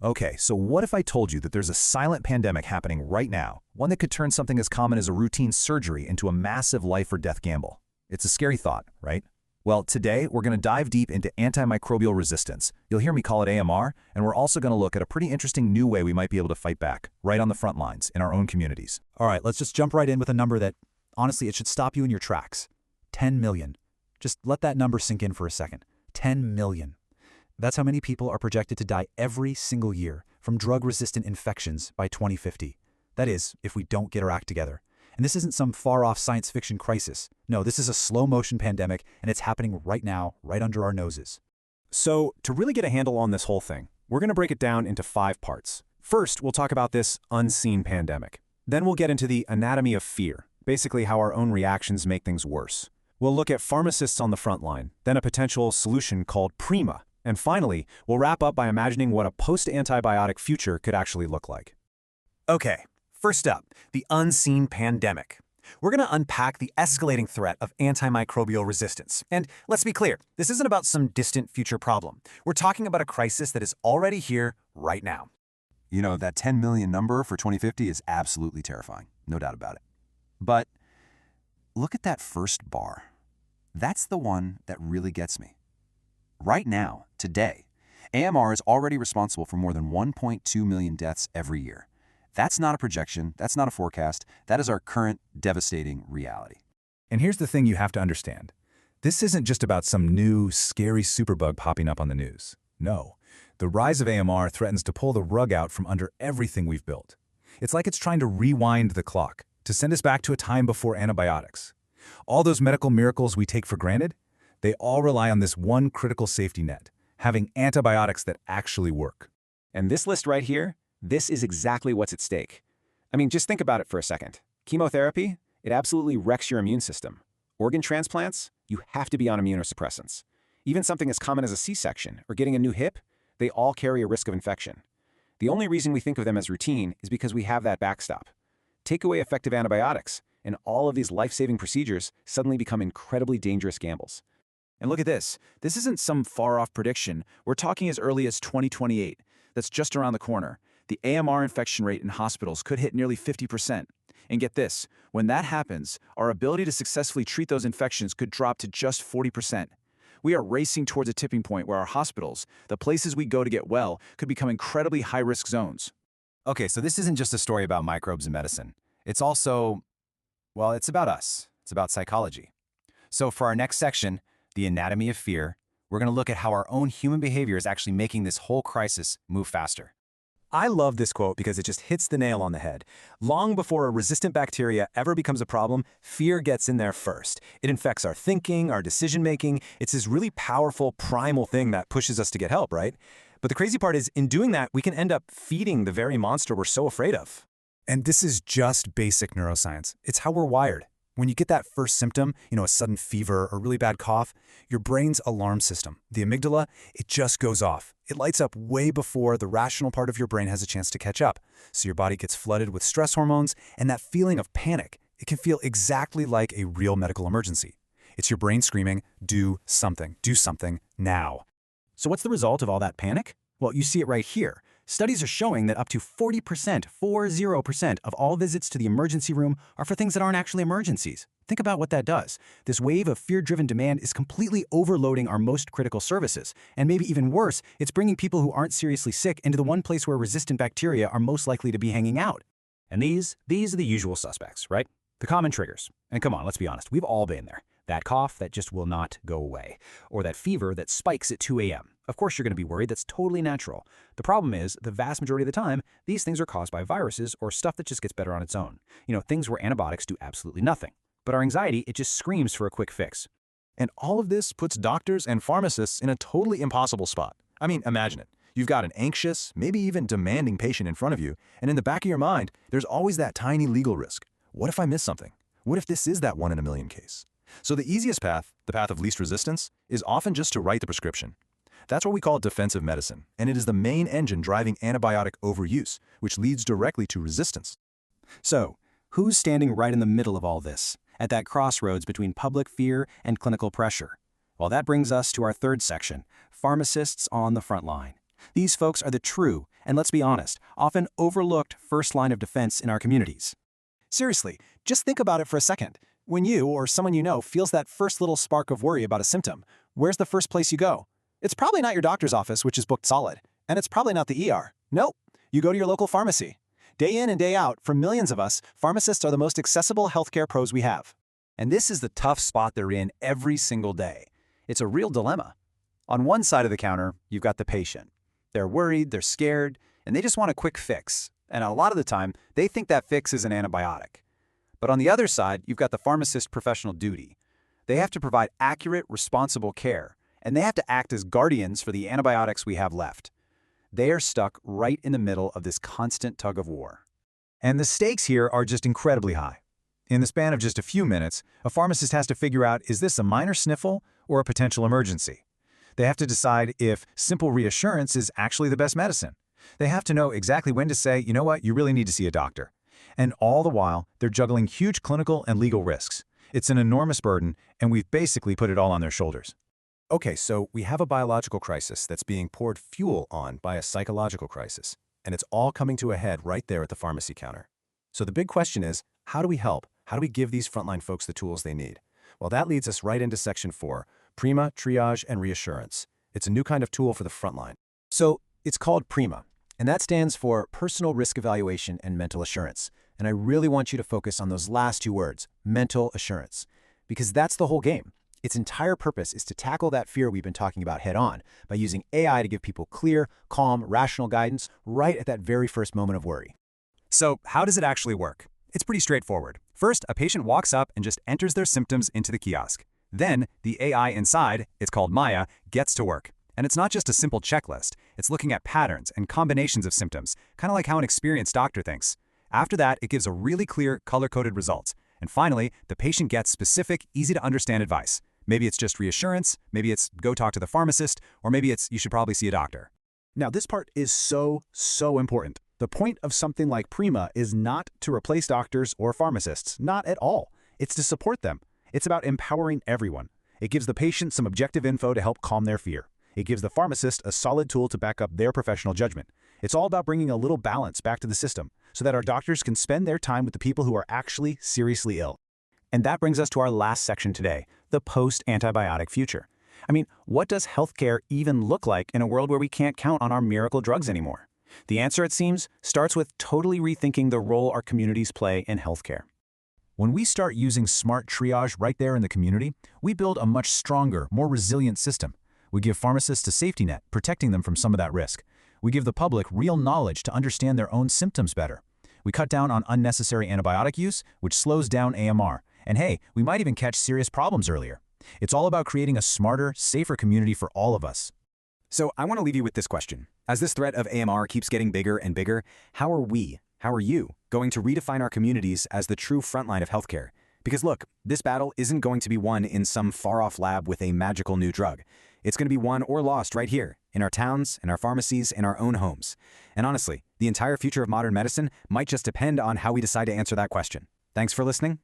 Okay, so what if I told you that there's a silent pandemic happening right now, one that could turn something as common as a routine surgery into a massive life-or-death gamble? It's a scary thought, right? Well, today we're going to dive deep into antimicrobial resistance. You'll hear me call it AMR, and we're also going to look at a pretty interesting new way we might be able to fight back, right on the front lines, in our own communities. All right, let's just jump right in with a number that, honestly, it should stop you in your tracks. 10 million. Just let that number sink in for a second. 10 million. That's how many people are projected to die every single year from drug-resistant infections by 2050. That is, if we don't get our act together. And this isn't some far-off science fiction crisis. No, this is a slow-motion pandemic, and it's happening right now, right under our noses. So, to really get a handle on this whole thing, we're going to break it down into 5 parts. First, we'll talk about this unseen pandemic. Then we'll get into the anatomy of fear, basically how our own reactions make things worse. We'll look at pharmacists on the front line, then a potential solution called Prima. And finally, we'll wrap up by imagining what a post-antibiotic future could actually look like. Okay, first up, the unseen pandemic. We're going to unpack the escalating threat of antimicrobial resistance. And let's be clear, this isn't about some distant future problem. We're talking about a crisis that is already here right now. You know, that 10 million number for 2050 is absolutely terrifying, no doubt about it. But look at that first bar. That's the one that really gets me. Right now, today, AMR is already responsible for more than 1.2 million deaths every year. That's not a projection, that's not a forecast, that is our current devastating reality. And here's the thing you have to understand. This isn't just about some new, scary superbug popping up on the news. No, the rise of AMR threatens to pull the rug out from under everything we've built. It's like it's trying to rewind the clock, to send us back to a time before antibiotics. All those medical miracles we take for granted, they all rely on this one critical safety net, having antibiotics that actually work. And this list right here, this is exactly what's at stake. I mean, just think about it for a second. Chemotherapy, it absolutely wrecks your immune system. Organ transplants, you have to be on immunosuppressants. Even something as common as a C-section or getting a new hip, they all carry a risk of infection. The only reason we think of them as routine is because we have that backstop. Take away effective antibiotics, and all of these life-saving procedures suddenly become incredibly dangerous gambles. And look at this. This isn't some far-off prediction. We're talking as early as 2028. That's just around the corner. The AMR infection rate in hospitals could hit nearly 50%. And get this, when that happens, our ability to successfully treat those infections could drop to just 40%. We are racing towards a tipping point where our hospitals, the places we go to get well, could become incredibly high-risk zones. Okay, so this isn't just a story about microbes and medicine. It's also, well, it's about us. It's about psychology. So for our next section, the anatomy of fear, we're going to look at how our own human behavior is actually making this whole crisis move faster. I love this quote because it just hits the nail on the head. Long before a resistant bacteria ever becomes a problem, fear gets in there first. It infects our thinking, our decision-making. It's this really powerful, primal thing that pushes us to get help, right? But the crazy part is, in doing that, we can end up feeding the very monster we're so afraid of. And this is just basic neuroscience. It's how we're wired. When you get that first symptom, a sudden fever or really bad cough, your brain's alarm system, the amygdala, it just goes off. It lights up way before the rational part of your brain has a chance to catch up. So your body gets flooded with stress hormones, and that feeling of panic, it can feel exactly like a real medical emergency. It's your brain screaming, do something now. So what's the result of all that panic? Well, you see it right here. Studies are showing that up to 40% of all visits to the emergency room are for things that aren't actually emergencies. Think about what that does. This wave of fear-driven demand is completely overloading our most critical services. And maybe even worse, it's bringing people who aren't seriously sick into the one place where resistant bacteria are most likely to be hanging out. And these are the usual suspects, right? The common triggers. And come on, let's be honest, we've all been there. That cough that just will not go away. Or that fever that spikes at 2 a.m. Of course you're going to be worried, that's totally natural. The problem is, the vast majority of the time, these things are caused by viruses or stuff that just gets better on its own. Things where antibiotics do absolutely nothing. But our anxiety, it just screams for a quick fix. And all of this puts doctors and pharmacists in a totally impossible spot. I mean, imagine it. You've got an anxious, maybe even demanding patient in front of you, and in the back of your mind, there's always that tiny legal risk. What if I miss something? What if this is that 1 in a million case? So the easiest path, the path of least resistance, is often just to write the prescription. That's what we call defensive medicine, and it is the main engine driving antibiotic overuse, which leads directly to resistance. So, who's standing right in the middle of all this, at that crossroads between public fear and clinical pressure? Well, that brings us to our third section, pharmacists on the front line. These folks are the true, and let's be honest, often overlooked first line of defense in our communities. Seriously, just think about it for a second. When you or someone you know feels that first little spark of worry about a symptom, where's the first place you go? It's probably not your doctor's office, which is booked solid. And it's probably not the ER. Nope. You go to your local pharmacy. Day in and day out, for millions of us, pharmacists are the most accessible healthcare pros we have. And this is the tough spot they're in every single day. It's a real dilemma. On one side of the counter, you've got the patient. They're worried, they're scared, and they just want a quick fix. And a lot of the time, they think that fix is an antibiotic. But on the other side, you've got the pharmacist's professional duty. They have to provide accurate, responsible care, and they have to act as guardians for the antibiotics we have left. They are stuck right in the middle of this constant tug of war. And the stakes here are just incredibly high. In the span of just a few minutes, a pharmacist has to figure out, is this a minor sniffle or a potential emergency? They have to decide if simple reassurance is actually the best medicine. They have to know exactly when to say, you know what, you really need to see a doctor. And all the while, they're juggling huge clinical and legal risks. It's an enormous burden, and we've basically put it all on their shoulders. Okay, so we have a biological crisis that's being poured fuel on by a psychological crisis, and it's all coming to a head right there at the pharmacy counter. So the big question is, how do we help? How do we give these frontline folks the tools they need? Well, that leads us right into Section 4, Prima, Triage, and Reassurance. It's a new kind of tool for the frontline. So it's called Prima, and that stands for Personal Risk Evaluation and Mental Assurance. And I really want you to focus on those last two words, mental assurance, because that's the whole game. Its entire purpose is to tackle that fear we've been talking about head-on by using AI to give people clear, calm, rational guidance right at that very first moment of worry. So how does it actually work? It's pretty straightforward. First, a patient walks up and just enters their symptoms into the kiosk. Then, the AI inside, it's called Maya, gets to work. And it's not just a simple checklist. It's looking at patterns and combinations of symptoms, kind of like how an experienced doctor thinks. After that, it gives a really clear, color-coded result. And finally, the patient gets specific, easy-to-understand advice. Maybe it's just reassurance, maybe it's go talk to the pharmacist, or maybe it's you should probably see a doctor. Now, this part is so important. The point of something like Prima is not to replace doctors or pharmacists, not at all. It's to support them. It's about empowering everyone. It gives the patient some objective info to help calm their fear. It gives the pharmacist a solid tool to back up their professional judgment. It's all about bringing a little balance back to the system so that our doctors can spend their time with the people who are actually seriously ill. And that brings us to our last section today, the post-antibiotic future. I mean, what does healthcare even look like in a world where we can't count on our miracle drugs anymore? The answer, it seems, starts with totally rethinking the role our communities play in healthcare. When we start using smart triage right there in the community, we build a much stronger, more resilient system. We give pharmacists a safety net, protecting them from some of that risk. We give the public real knowledge to understand their own symptoms better. We cut down on unnecessary antibiotic use, which slows down AMR. And hey, we might even catch serious problems earlier. It's all about creating a smarter, safer community for all of us. So I want to leave you with this question. As this threat of AMR keeps getting bigger and bigger, how are you going to redefine our communities as the true frontline of healthcare? Because look, this battle isn't going to be won in some far-off lab with a magical new drug. It's going to be won or lost right here, in our towns, in our pharmacies, in our own homes. And honestly, the entire future of modern medicine might just depend on how we decide to answer that question. Thanks for listening.